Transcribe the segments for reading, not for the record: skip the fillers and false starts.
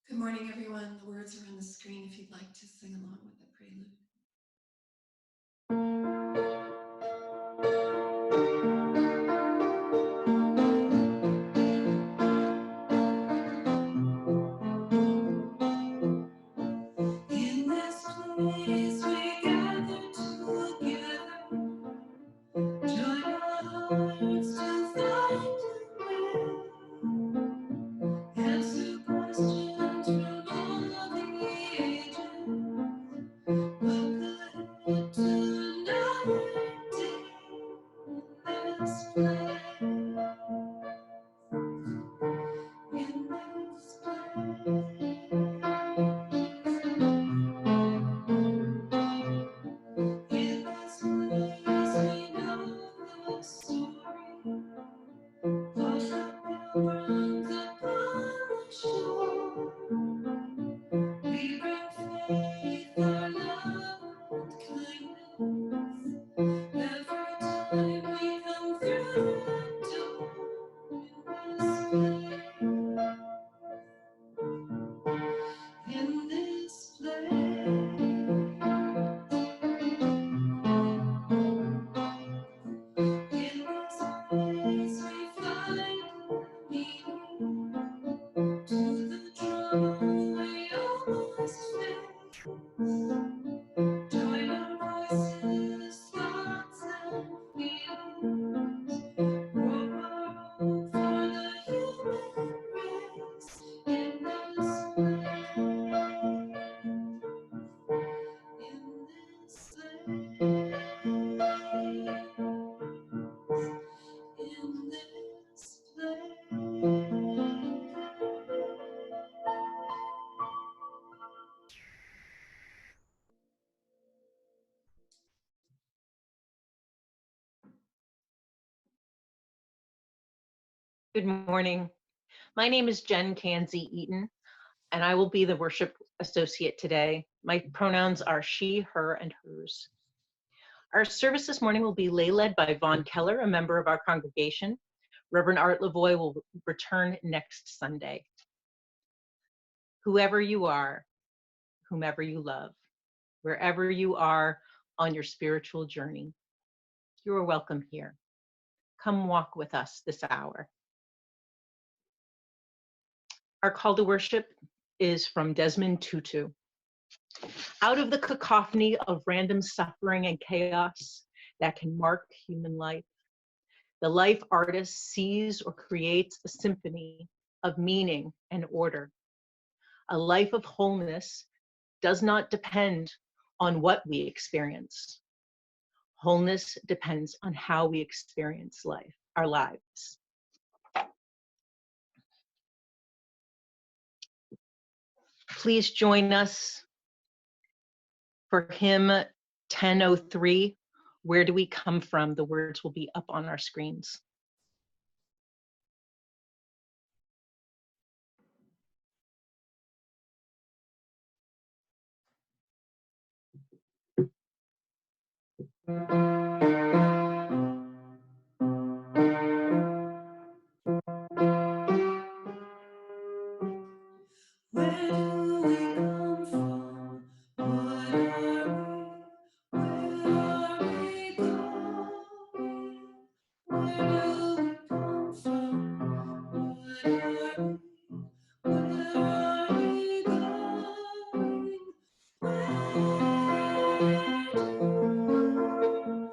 Good morning, everyone. The words are on the screen if you'd like to sing along with the prelude. In this place we gather together, join our hearts to find a way, answer questions from all the ages. Look ahead to another day in this place. In this place. In this place we know the story of the pilgrims upon the shore. We bring faith, our love, and kindness every time we come through that door. In this place. In this place we find meaning to the trouble we almost face. Join our voices, thoughts, and feelings. Grow our hope for the human race. In this place. In this place. In this place. Good morning. My name is Jen Kanzi Eaton, and I will be the worship associate today. My pronouns are she, her, and hers. Our service this morning will be lay-led by Vaughn Keller, a member of our congregation. Reverend Art Lavoie will return next Sunday. Whoever you are, whomever you love, wherever you are on your spiritual journey, you are welcome here. Come walk with us this hour. Our call to worship is from Desmond Tutu. Out of the cacophony of random suffering and chaos that can mark human life, the life artist sees or creates a symphony of meaning and order. A life of wholeness does not depend on what we experience. Wholeness depends on how we experience life, our lives. Please join us for hymn 1003, Where Do We Come From? The words will be up on our screens. Where do we come from? What are we? Where are we going? Where do we come from? What are we? Where are we going? Where do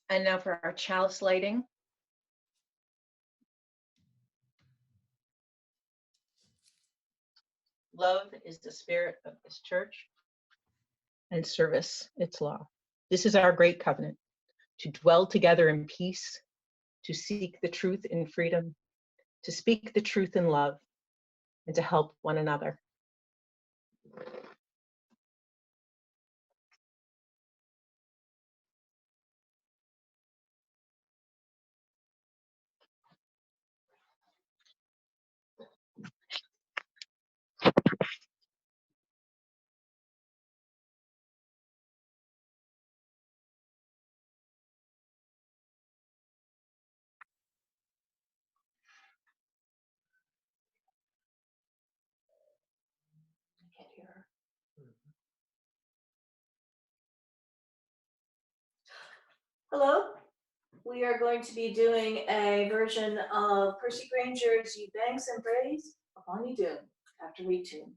And now for our chalice lighting. Love is the spirit of this church, and service its law. This is our great covenant, to dwell together in peace, to seek the truth in freedom, to speak the truth in love, and to help one another. I can't hear her. Hello, we are going to be doing a version of Percy Granger's You Banks and Praise Upon You Doom after we tune.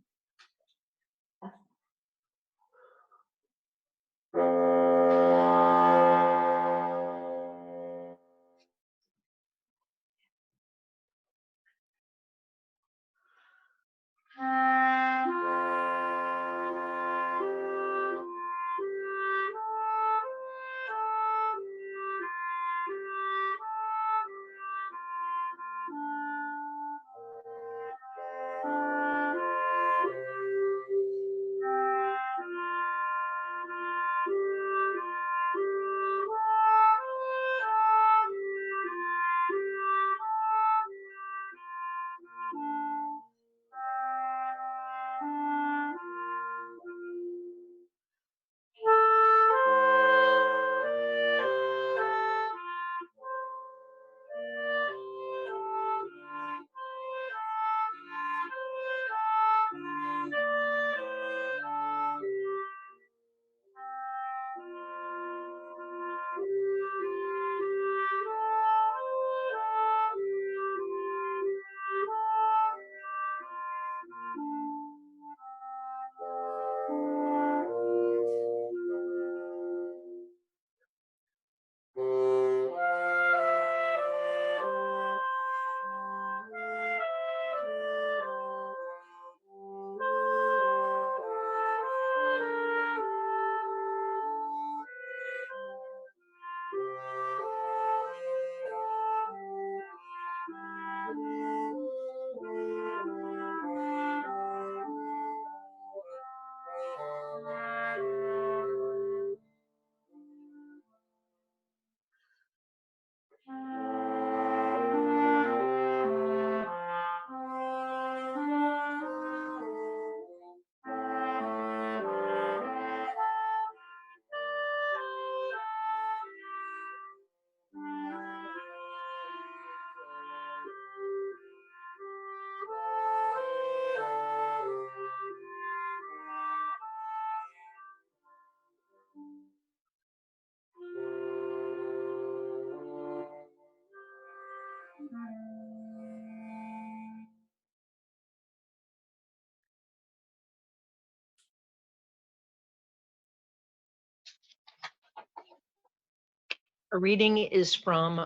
A reading is from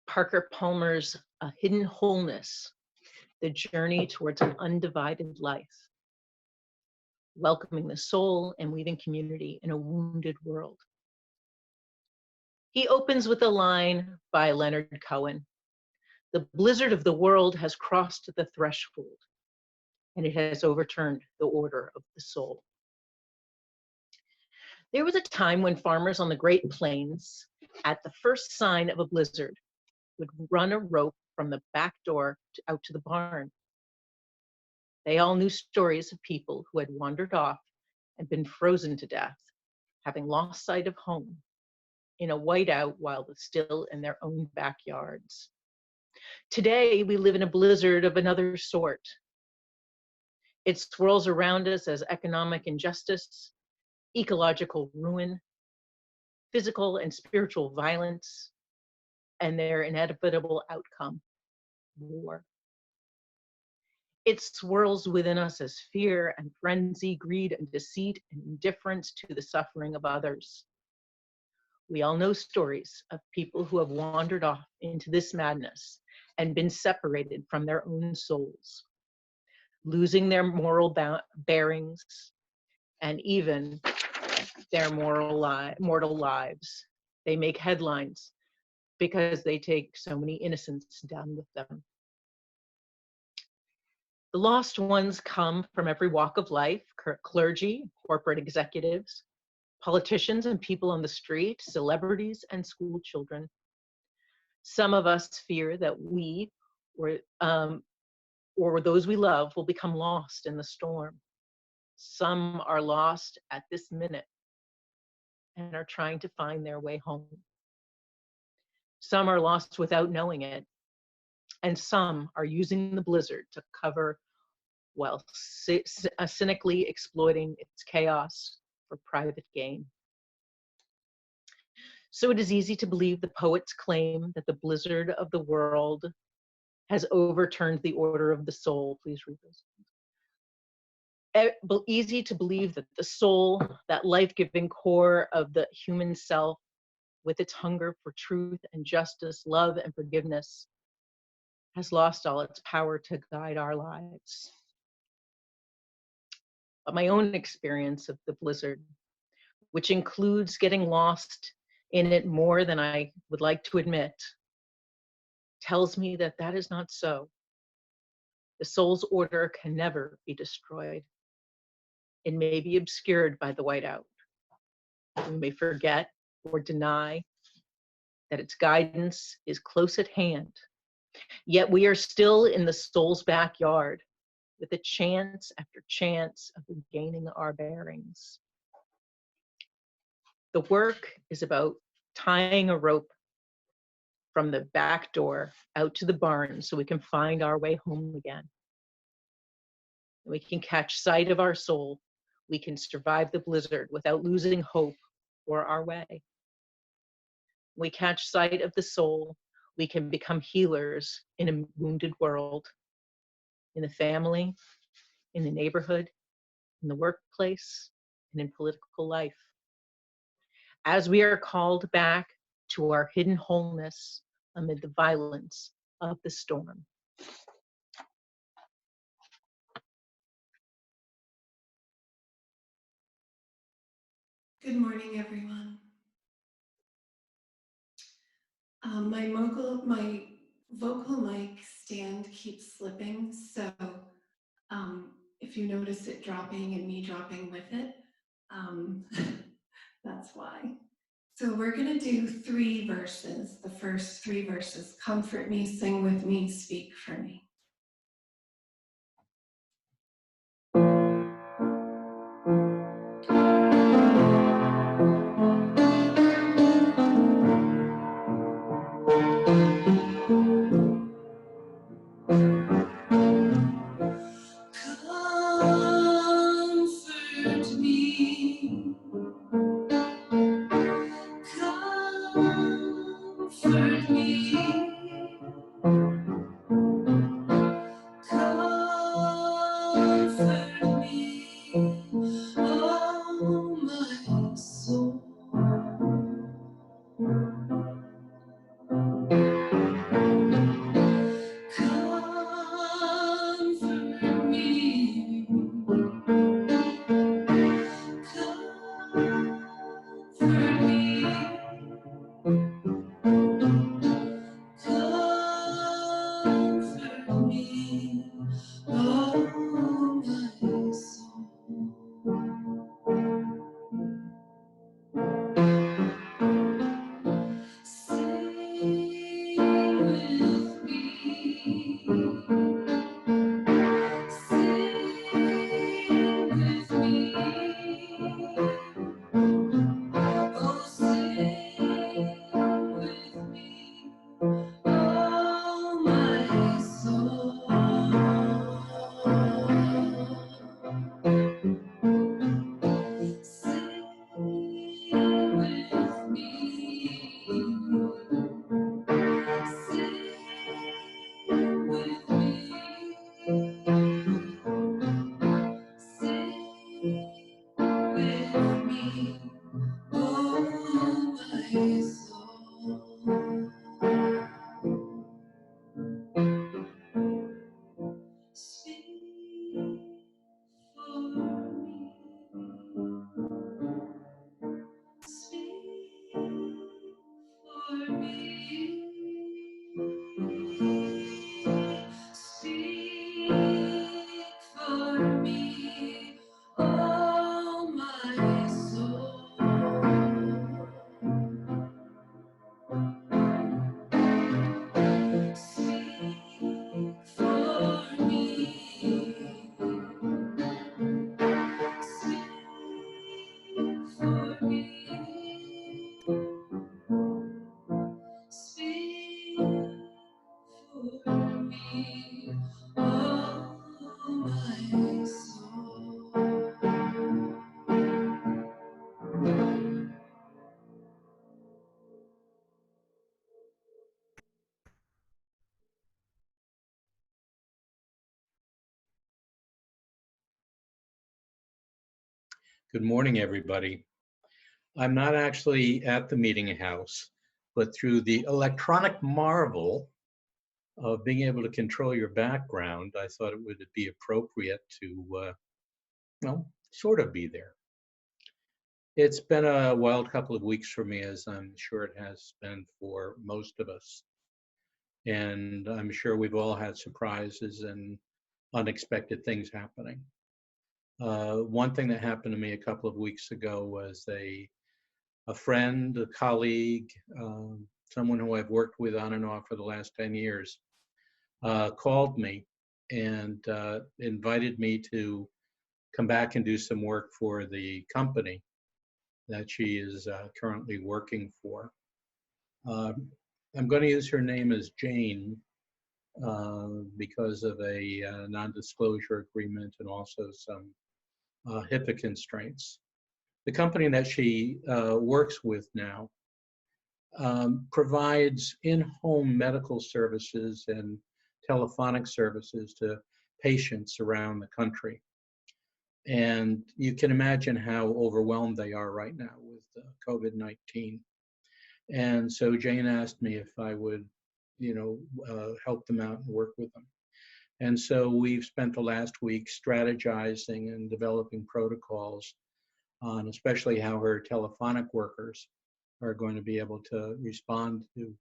Parker Palmer's A Hidden Wholeness, The Journey Towards an Undivided Life, Welcoming the Soul and Weaving Community in a Wounded World. He opens with a line by Leonard Cohen. The blizzard of the world has crossed the threshold, and it has overturned the order of the soul. There was a time when farmers on the Great Plains, at the first sign of a blizzard, would run a rope from the back door out to the barn. They all knew stories of people who had wandered off and been frozen to death, having lost sight of home, in a whiteout while still in their own backyards. Today, we live in a blizzard of another sort. It swirls around us as economic injustice, ecological ruin, physical and spiritual violence, and their inevitable outcome, war. It swirls within us as fear and frenzy, greed and deceit, and indifference to the suffering of others. We all know stories of people who have wandered off into this madness and been separated from their own souls, losing their moral bearings and even their mortal lives. They make headlines because they take so many innocents down with them. The lost ones come from every walk of life: clergy, corporate executives, politicians and people on the street, celebrities and school children. Some of us fear that we or those we love will become lost in the storm. Some are lost at this minute and are trying to find their way home. Some are lost without knowing it, and some are using the blizzard to cover while cynically exploiting its chaos for private gain. So it is easy to believe the poet's claim that the blizzard of the world has overturned the order of the soul. Please read those. Easy to believe that the soul, that life-giving core of the human self, with its hunger for truth and justice, love and forgiveness, has lost all its power to guide our lives. But my own experience of the blizzard, which includes getting lost in it more than I would like to admit, tells me that that is not so. The soul's order can never be destroyed. It may be obscured by the whiteout. We may forget or deny that its guidance is close at hand. Yet we are still in the soul's backyard, with a chance after chance of regaining our bearings. The work is about tying a rope from the back door out to the barn so we can find our way home again. We can catch sight of our soul. We can survive the blizzard without losing hope or our way. We catch sight of the soul. We can become healers in a wounded world, in the family, in the neighborhood, in the workplace, and in political life. As we are called back to our hidden wholeness amid the violence of the storm. Good morning, everyone. My vocal mic stand keeps slipping, so if you notice it dropping and me dropping with it, that's why. So we're going to do 3 verses. The first 3 verses: comfort me, sing with me, speak for me. Comfort me, comfort me, Good morning, everybody. I'm not actually at the meeting house, but through the electronic marvel of being able to control your background, I thought it would be appropriate to, sort of be there. It's been a wild couple of weeks for me, as I'm sure it has been for most of us. And I'm sure we've all had surprises and unexpected things happening. One thing that happened to me a couple of weeks ago was a friend, a colleague, someone who I've worked with on and off for the last 10 years, called me and invited me to come back and do some work for the company that she is currently working for. I'm going to use her name as Jane because of a non-disclosure agreement and also some HIPAA constraints. The company that she works with now provides in-home medical services and telephonic services to patients around the country. And you can imagine how overwhelmed they are right now with COVID-19. And so Jane asked me if I would, help them out and work with them. And so we've spent the last week strategizing and developing protocols on especially how her telephonic workers are going to be able to respond to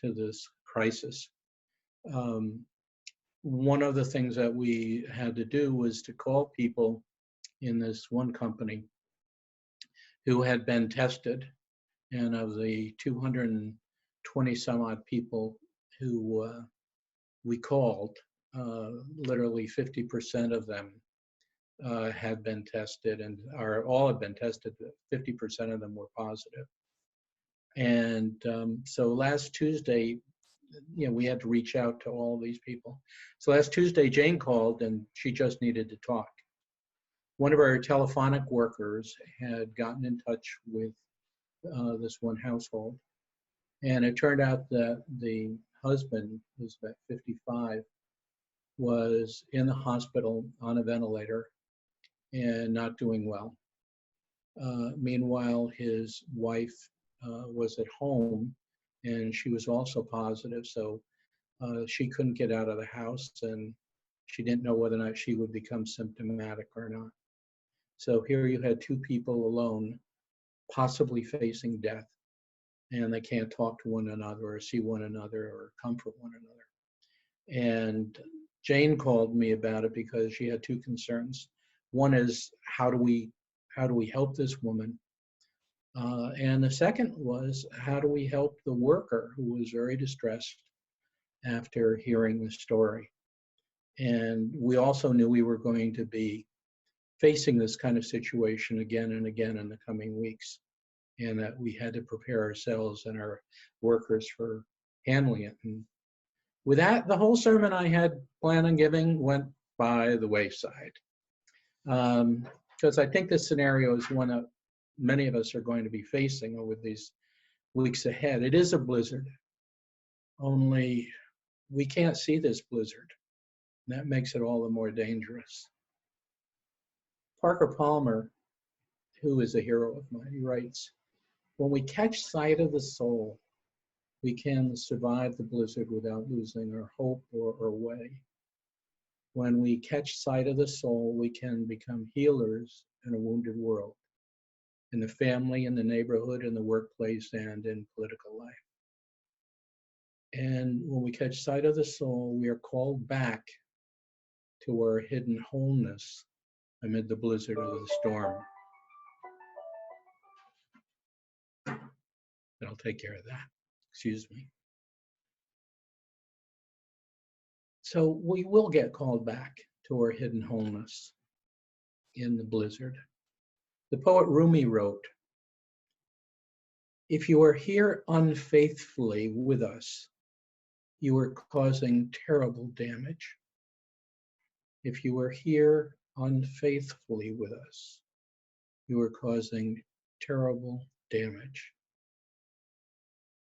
this crisis. One of the things that we had to do was to call people in this one company who had been tested, and of the 220 some odd people who we called, literally 50% of them had been tested, and all had been tested. 50% of them were positive. And so last Tuesday, we had to reach out to all these people. So last Tuesday, Jane called and she just needed to talk. One of our telephonic workers had gotten in touch with this one household. And it turned out that the husband, who's about 55, was in the hospital on a ventilator and not doing well. Meanwhile, his wife was at home and she was also positive. So she couldn't get out of the house and she didn't know whether or not she would become symptomatic or not. So here you had two people alone, possibly facing death, and they can't talk to one another or see one another or comfort one another. And Jane called me about it because she had two concerns. One is, how do we help this woman? And the second was, how do we help the worker who was very distressed after hearing the story? And we also knew we were going to be facing this kind of situation again and again in the coming weeks, and that we had to prepare ourselves and our workers for handling it. And with that, the whole sermon I had planned on giving went by the wayside. Because I think this scenario is one that many of us are going to be facing over these weeks ahead. It is a blizzard, only we can't see this blizzard. That makes it all the more dangerous. Parker Palmer, who is a hero of mine, he writes, "When we catch sight of the soul, we can survive the blizzard without losing our hope or our way. When we catch sight of the soul, we can become healers in a wounded world, in the family, in the neighborhood, in the workplace, and in political life. And when we catch sight of the soul, we are called back to our hidden wholeness amid the blizzard of the storm." And I'll take care of that. Excuse me. So we will get called back to our hidden wholeness in the blizzard. The poet Rumi wrote, "If you are here unfaithfully with us, you are causing terrible damage. If you are here unfaithfully with us, you are causing terrible damage."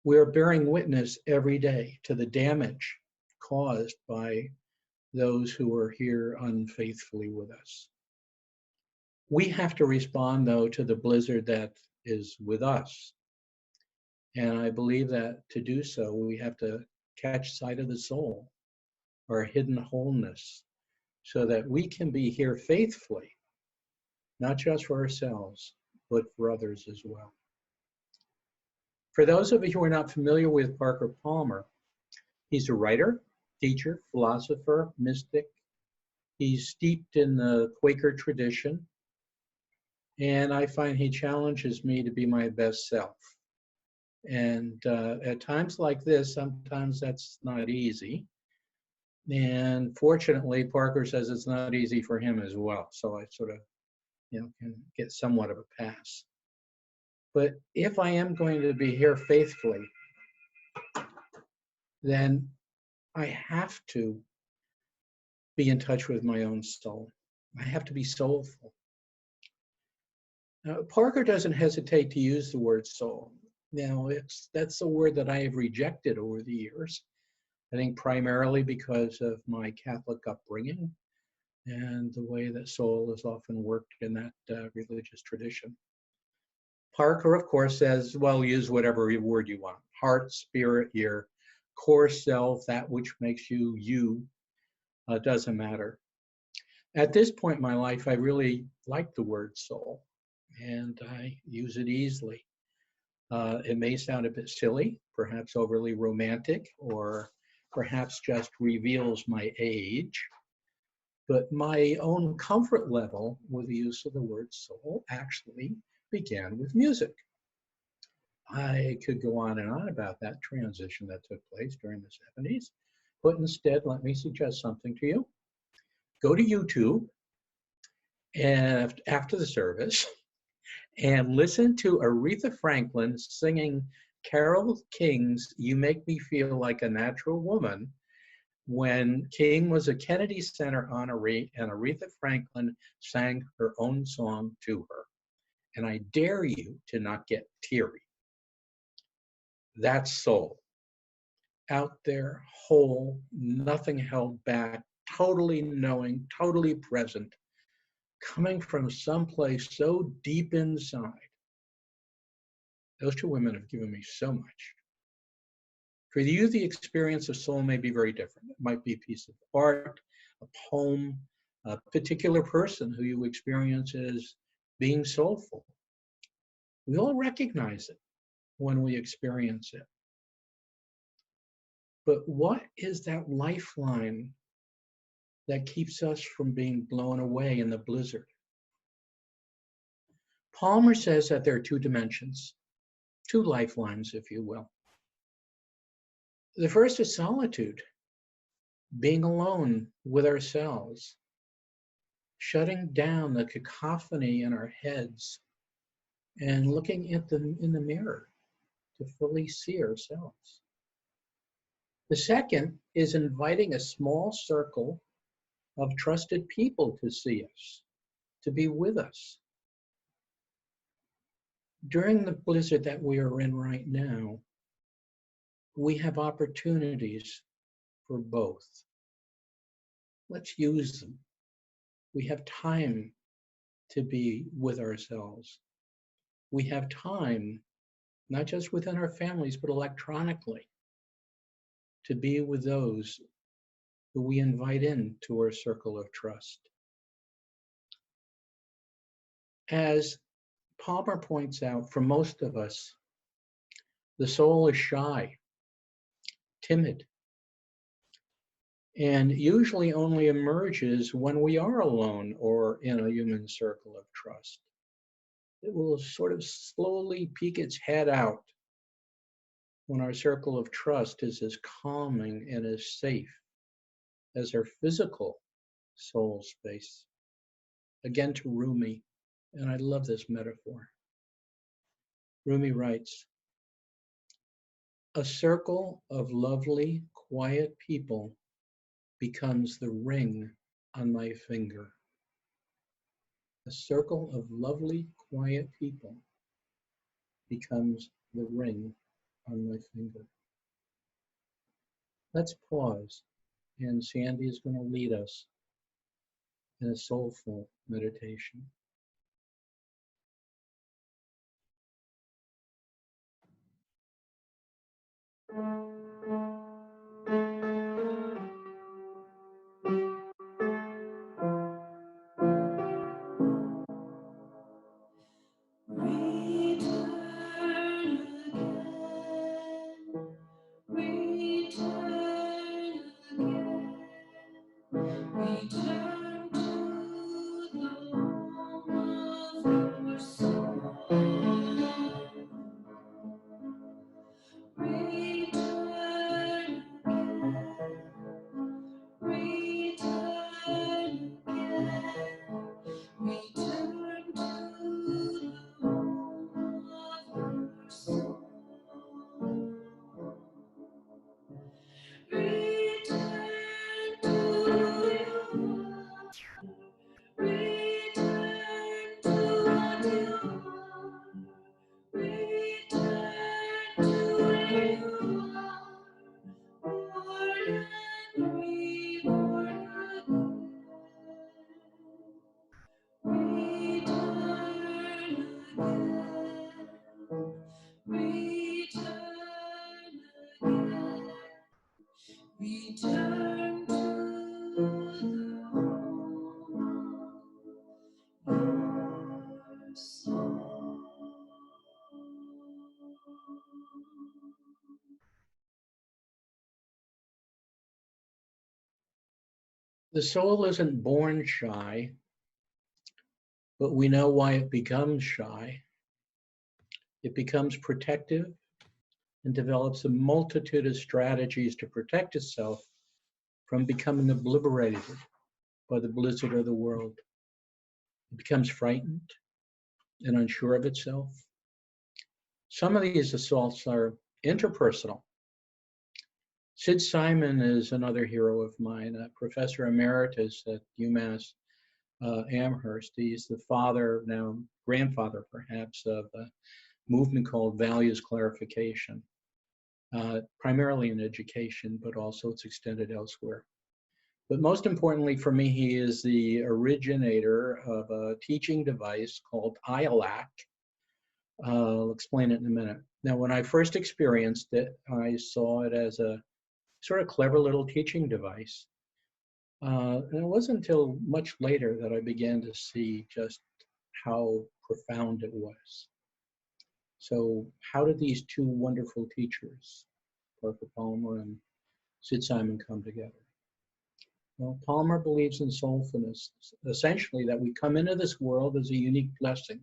We are bearing witness every day to the damage caused by those who are here unfaithfully with us. We have to respond, though, to the blizzard that is with us. And I believe that to do so, we have to catch sight of the soul, our hidden wholeness, so that we can be here faithfully, not just for ourselves, but for others as well. For those of you who are not familiar with Parker Palmer, he's a writer, teacher, philosopher, mystic. He's steeped in the Quaker tradition, and I find he challenges me to be my best self. And at times like this, sometimes that's not easy. And fortunately, Parker says it's not easy for him as well. So I sort of, can get somewhat of a pass. But if I am going to be here faithfully, then I have to be in touch with my own soul. I have to be soulful. Now, Parker doesn't hesitate to use the word soul. Now, that's a word that I have rejected over the years. I think primarily because of my Catholic upbringing and the way that soul is often worked in that religious tradition. Parker, of course, says, well, use whatever word you want. Heart, spirit, your core self, that which makes you you, doesn't matter. At this point in my life, I really like the word soul, and I use it easily. It may sound a bit silly, perhaps overly romantic, or perhaps just reveals my age, but my own comfort level with the use of the word soul actually began with music. I could go on and on about that transition that took place during the 70s, but instead, let me suggest something to you. Go to YouTube and after the service and listen to Aretha Franklin singing Carole King's You Make Me Feel Like a Natural Woman when King was a Kennedy Center honoree and Aretha Franklin sang her own song to her. And I dare you to not get teary. That's soul. Out there, whole, nothing held back, totally knowing, totally present, coming from someplace so deep inside. Those two women have given me so much. For you, the experience of soul may be very different. It might be a piece of art, a poem, a particular person who you experience as being soulful. We all recognize it when we experience it. But what is that lifeline that keeps us from being blown away in the blizzard? Palmer says that there are two dimensions, two lifelines, if you will. The first is solitude, being alone with ourselves, shutting down the cacophony in our heads and looking at them in the mirror to fully see ourselves. The second is inviting a small circle of trusted people to see us, to be with us. During the blizzard that we are in right now, we have opportunities for both. Let's use them. We have time to be with ourselves. We have time, not just within our families, but electronically, to be with those who we invite into our circle of trust. As Palmer points out, for most of us, the soul is shy, timid, and usually only emerges when we are alone or in a human circle of trust. It will sort of slowly peek its head out when our circle of trust is as calming and as safe as our physical soul space. Again to Rumi, and I love this metaphor. Rumi writes, "A circle of lovely, quiet people becomes the ring on my finger." A circle of lovely, quiet people becomes the ring on my finger. Let's pause, and Sandy is going to lead us in a soulful meditation. Return to the home of your soul. The soul isn't born shy, but we know why it becomes shy. It becomes protective and develops a multitude of strategies to protect itself from becoming obliterated by the blizzard of the world. It becomes frightened and unsure of itself. Some of these assaults are interpersonal. Sid Simon is another hero of mine, a professor emeritus at UMass Amherst. He's the father, now grandfather perhaps, of a movement called values clarification, primarily in education, but also it's extended elsewhere. But most importantly for me, he is the originator of a teaching device called ILAC. I'll explain it in a minute. Now, when I first experienced it, I saw it as a sort of clever little teaching device. And it wasn't until much later that I began to see just how profound it was. So how did these two wonderful teachers, Parker Palmer and Sid Simon, come together? Well, Palmer believes in soulfulness, essentially that we come into this world as a unique blessing,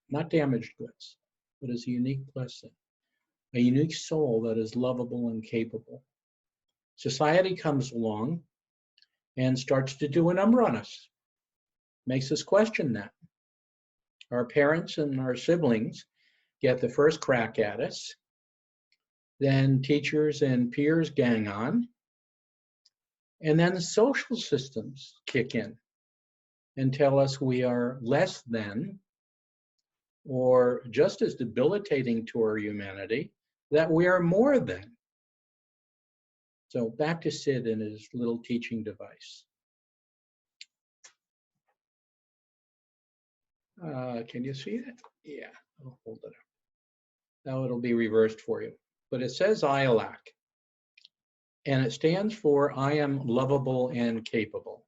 not damaged goods, but as a unique blessing, a unique soul that is lovable and capable. Society comes along and starts to do a number on us, makes us question that. Our parents and our siblings get the first crack at us, then teachers and peers gang on, and then the social systems kick in and tell us we are less than, or just as debilitating to our humanity, that we are more than. So back to Sid and his little teaching device. Can you see it? Yeah, I'll hold it up. Now it'll be reversed for you. But it says ILAC, and it stands for I am lovable and capable.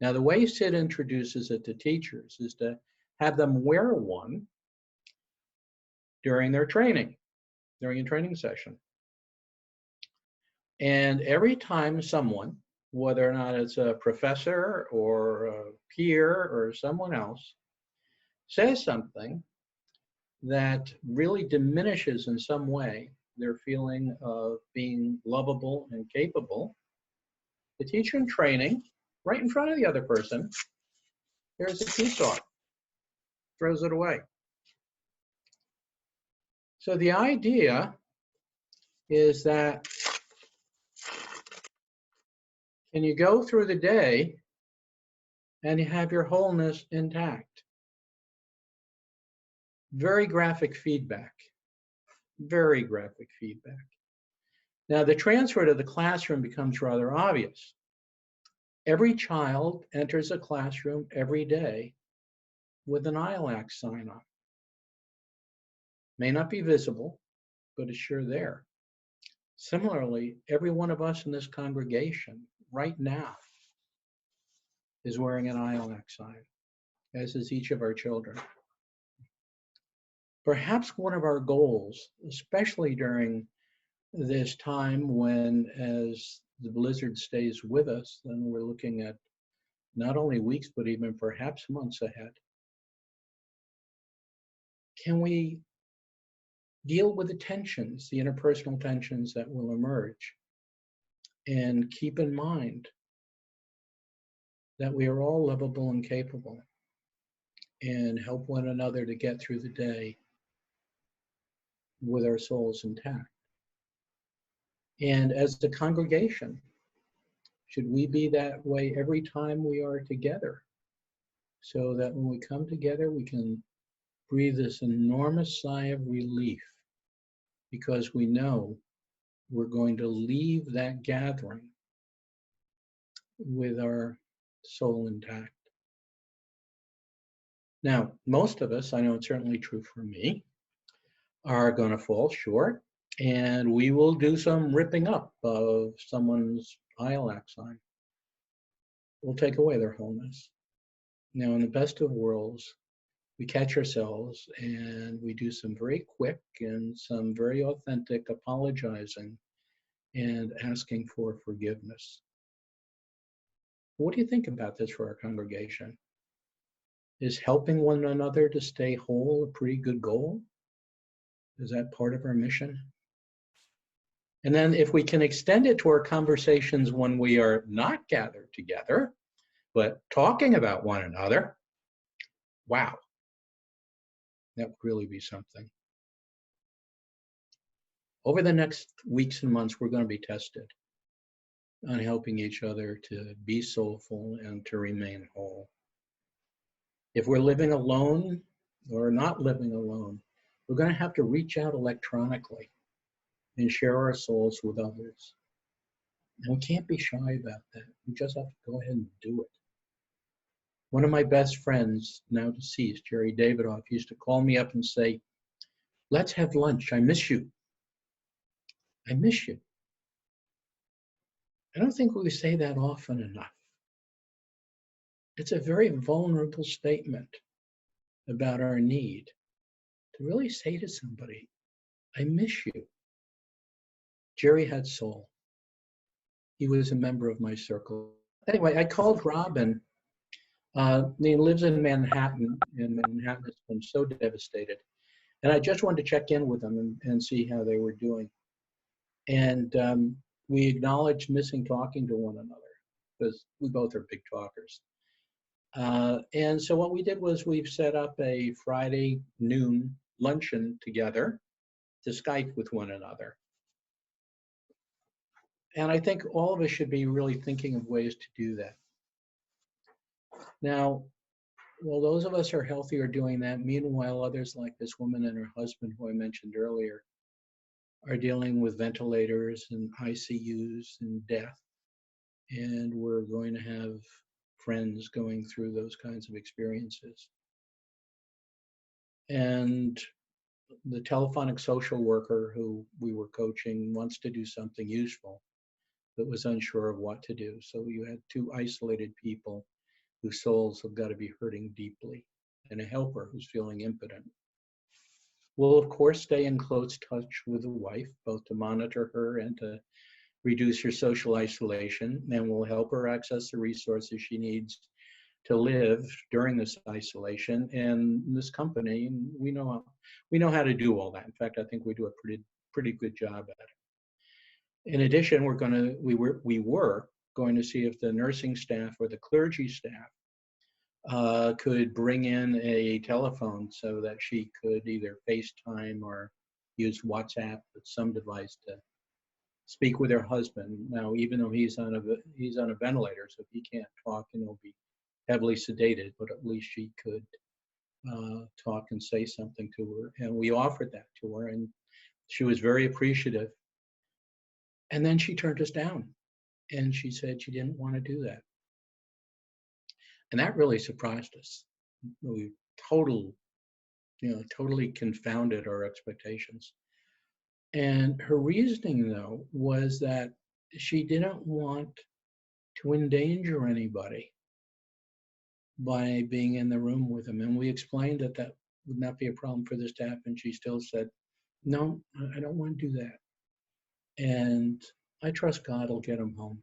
Now the way Sid introduces it to teachers is to have them wear one during their training, during a training session. And every time someone, whether or not it's a professor or a peer or someone else, says something that really diminishes in some way their feeling of being lovable and capable, the teacher in training, right in front of the other person, here's a key saw, throws it away. So the idea is that can you go through the day and you have your wholeness intact? Very graphic feedback. Very graphic feedback. Now the transfer to the classroom becomes rather obvious. Every child enters a classroom every day with an ILAC sign on. May not be visible, but it's sure there. Similarly, every one of us in this congregation right now is wearing an ILAC sign, as is each of our children. Perhaps one of our goals, especially during this time when, as the blizzard stays with us, then we're looking at not only weeks, but even perhaps months ahead. Can we deal with the tensions, the interpersonal tensions that will emerge, and keep in mind that we are all lovable and capable, and help one another to get through the day with our souls intact? And as the congregation, should we be that way every time we are together, so that when we come together, we can breathe this enormous sigh of relief because we know we're going to leave that gathering with our soul intact. Now, most of us, I know it's certainly true for me, are going to fall short, and we will do some ripping up of someone's ILAC sign. We'll take away their wholeness. Now, in the best of worlds, we catch ourselves and we do some very quick and some very authentic apologizing and asking for forgiveness. What do you think about this for our congregation? Is helping one another to stay whole a pretty good goal? Is that part of our mission? And then if we can extend it to our conversations when we are not gathered together, but talking about one another, wow, that would really be something. Over the next weeks and months, we're going to be tested on helping each other to be soulful and to remain whole. If we're living alone or not living alone, we're going to have to reach out electronically and share our souls with others. And we can't be shy about that. We just have to go ahead and do it. One of my best friends, now deceased, Jerry Davidoff, used to call me up and say, "Let's have lunch. I miss you. I miss you." I don't think we say that often enough. It's a very vulnerable statement about our need to really say to somebody, "I miss you." Jerry had soul. He was a member of my circle. Anyway, I called Robin. He lives in Manhattan, and Manhattan has been so devastated. And I just wanted to check in with them and see how they were doing. And we acknowledged missing talking to one another because we both are big talkers. And so what we did was we've set up a Friday noon luncheon together to Skype with one another. And I think all of us should be really thinking of ways to do that. Now, well, those of us who are healthy are doing that. Meanwhile, others like this woman and her husband, who I mentioned earlier, are dealing with ventilators and ICUs and death. And we're going to have friends going through those kinds of experiences. And the telephonic social worker who we were coaching wants to do something useful, but was unsure of what to do. So you had two isolated people whose souls have got to be hurting deeply, and a helper who's feeling impotent. We'll, of course, stay in close touch with the wife, both to monitor her and to reduce her social isolation, and we'll help her access the resources she needs to live during this isolation and this company. And we know how to do all that. In fact, I think we do a pretty good job at it. In addition, we were going to see if the nursing staff or the clergy staff could bring in a telephone so that she could either FaceTime or use WhatsApp with some device to speak with her husband. Now, even though he's on a ventilator, so he can't talk and he'll be heavily sedated, but at least she could talk and say something to her. And we offered that to her, and she was very appreciative. And then she turned us down, and she said she didn't want to do that. And that really surprised us. We totally confounded our expectations. And her reasoning, though, was that she didn't want to endanger anybody by being in the room with him. And we explained that that would not be a problem for the staff, and she still said, "No, I don't want to do that. And I trust God will get him home."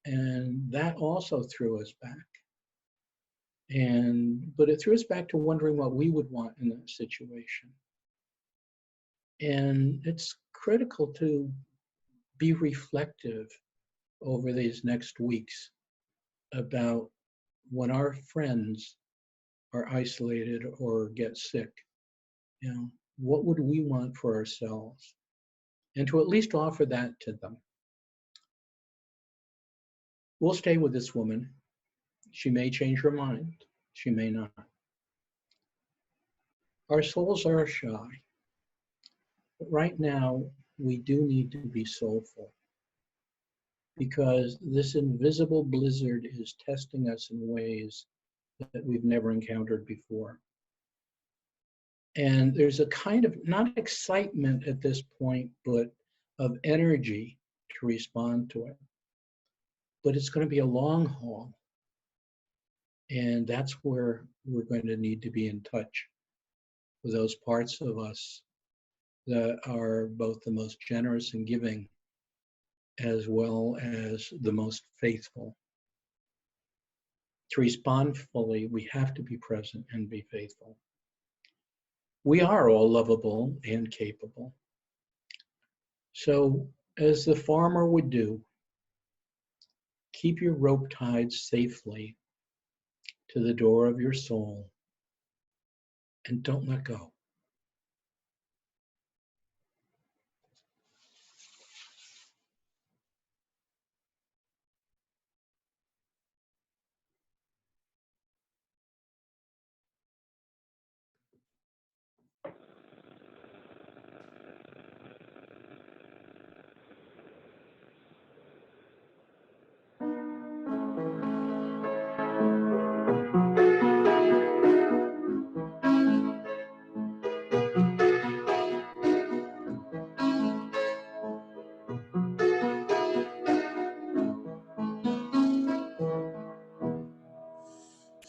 And that also threw us back. But it threw us back to wondering what we would want in that situation. And it's critical to be reflective over these next weeks about when our friends are isolated or get sick, what would we want for ourselves? And to at least offer that to them. We'll stay with this woman. She may change her mind. She may not. Our souls are shy. But right now, we do need to be soulful, because this invisible blizzard is testing us in ways that we've never encountered before. And there's a kind of, not excitement at this point, but of energy to respond to it. But it's going to be a long haul. And that's where we're going to need to be in touch with those parts of us that are both the most generous and giving, as well as the most faithful. To respond fully, we have to be present and be faithful. We are all lovable and capable. So, as the farmer would do, keep your rope tied safely to the door of your soul and don't let go.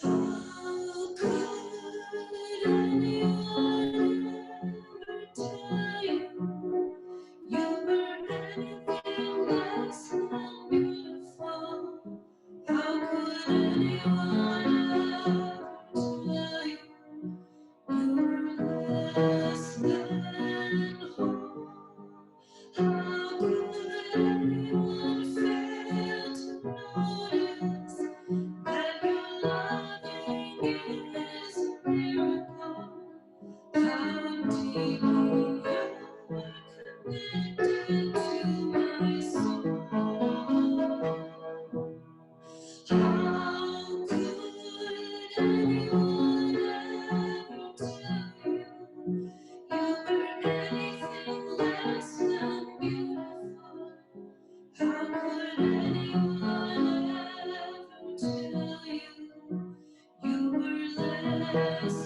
How could anyone ever tell you you were anything less than beautiful? How could anyone ever tell you you were less than whole? How could anyone fail to notice that your loving is a miracle? How deeply you were connected to my soul. How could anyone ever tell you you were anything less than beautiful? How could anyone ever tell you you were less